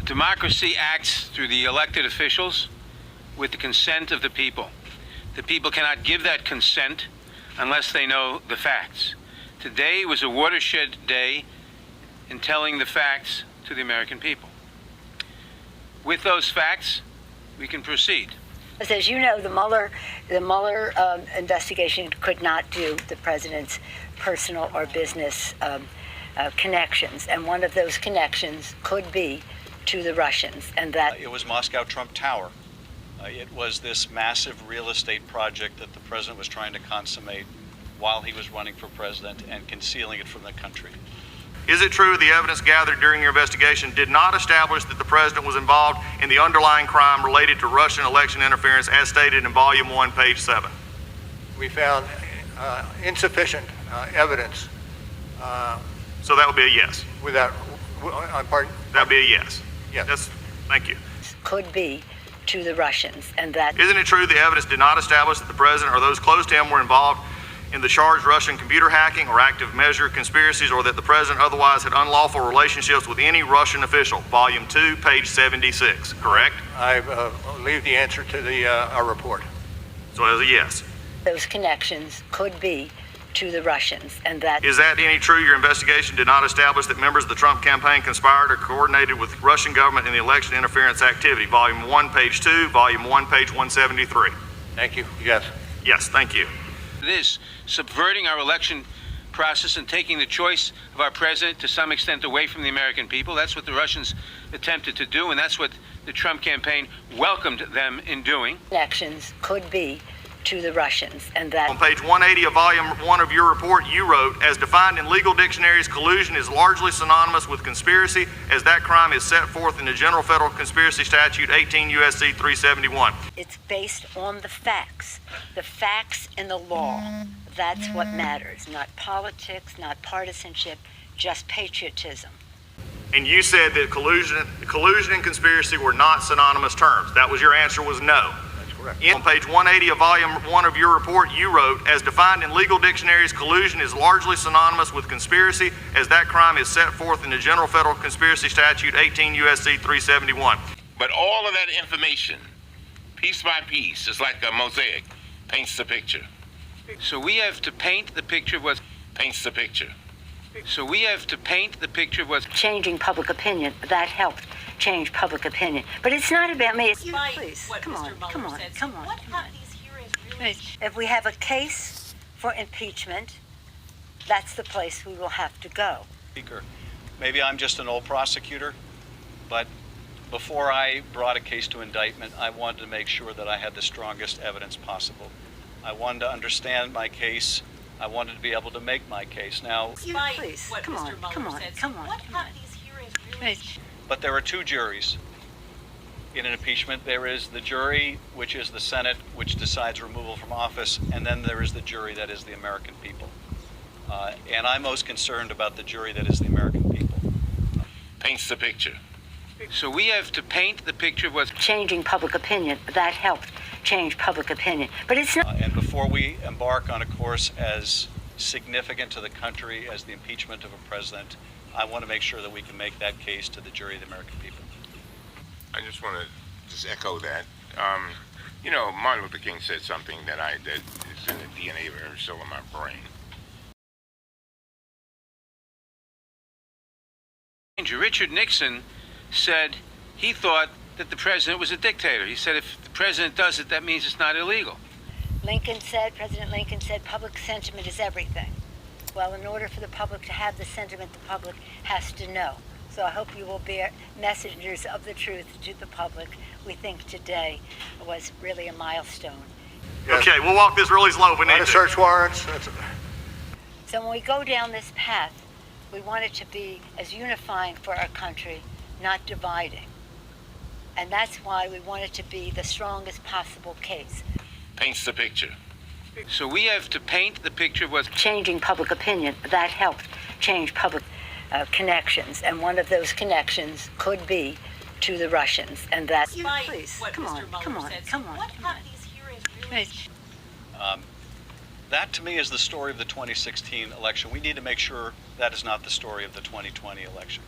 Democracy acts through the elected officials with the consent of the people. The people cannot give that consent unless they know the facts. Today was a watershed day in telling the facts to the American people. With those facts, we can proceed. As you know, the Mueller investigation could not do the president's personal or business connections, and one of those connections could be to the Russians, and that it was Moscow Trump Tower. It was this massive real estate project that the president was trying to consummate while he was running for president and concealing it from the country. Is it true the evidence gathered during your investigation did not establish that the president was involved in the underlying crime related to Russian election interference as stated in Volume 1, page 7? We found insufficient evidence. So that would be a yes. Pardon? That would be a yes. Yes. Thank you. could be to the Russians, and that... Isn't it true the evidence did not establish that the president or those close to him were involved in the charged Russian computer hacking or active measure conspiracies, or that the president otherwise had unlawful relationships with any Russian official? Volume 2, page 76, correct? I leave the answer to our report. So it is a yes. Those connections could be to the Russians, and that... Is that any true your investigation did not establish that members of the Trump campaign conspired or coordinated with Russian government in the election interference activity? Volume 1, page 2, Volume 1, page 173. Thank you. Yes. Yes, thank you. This subverting our election process and taking the choice of our president to some extent away from the American people. That's what the Russians attempted to do, and that's what the Trump campaign welcomed them in doing. Connections could be to the Russians, and that... On page 180 of Volume 1 of your report, you wrote, as defined in legal dictionaries, collusion is largely synonymous with conspiracy, as that crime is set forth in the General Federal Conspiracy Statute 18 U.S.C. 371. It's based on the facts in the law. That's what matters, not politics, not partisanship, just patriotism. And you said that collusion and conspiracy were not synonymous terms. That was your answer, was no. On page 180 of Volume 1 of your report, you wrote, as defined in legal dictionaries, collusion is largely synonymous with conspiracy, as that crime is set forth in the General Federal Conspiracy Statute 18 U.S.C. 371. But all of that information, piece by piece, just like a mosaic, paints the picture. So we have to paint the picture of what... Paints the picture. So we have to paint the picture of what's... Changing public opinion, that helped change public opinion. But it's not about me. It's please, come on. What have these hearings really... If we have a case for impeachment, that's the place we will have to go. Speaker, maybe I'm just an old prosecutor, but before I brought a case to indictment, I wanted to make sure that I had the strongest evidence possible. I wanted to understand my case. I wanted to be able to make my case. Now, please, come on. What have these hearings really... But there are two juries in an impeachment. There is the jury, which is the Senate, which decides removal from office, and then there is the jury that is the American people. And I'm most concerned about the jury that is the American people. Paints the picture. So we have to paint the picture of what's... Changing public opinion, that helped change public opinion. But it's not... And before we embark on a course as significant to the country as the impeachment of a president, I want to make sure that we can make that case to the jury of the American people. I just want to just echo that. You know, Martin Luther King said something that is in the DNA of still in my brain. Richard Nixon said he thought that the president was a dictator. He said if the president does it, that means it's not illegal. President Lincoln said, public sentiment is everything. Well, in order for the public to have the sentiment, the public has to know. So I hope you will be messengers of the truth to the public. We think today was really a milestone. Yes. Okay, we'll walk this really slow if we need to. Search warrants. So when we go down this path, we want it to be as unifying for our country, not dividing. And that's why we want it to be the strongest possible case. Paints the picture. So we have to paint the picture of what's... Changing public opinion, that helped change public connections, and one of those connections could be to the Russians, and that... Please, come on. What have these hearings really... That, to me, is the story of the 2016 election. We need to make sure that is not the story of the 2020 election.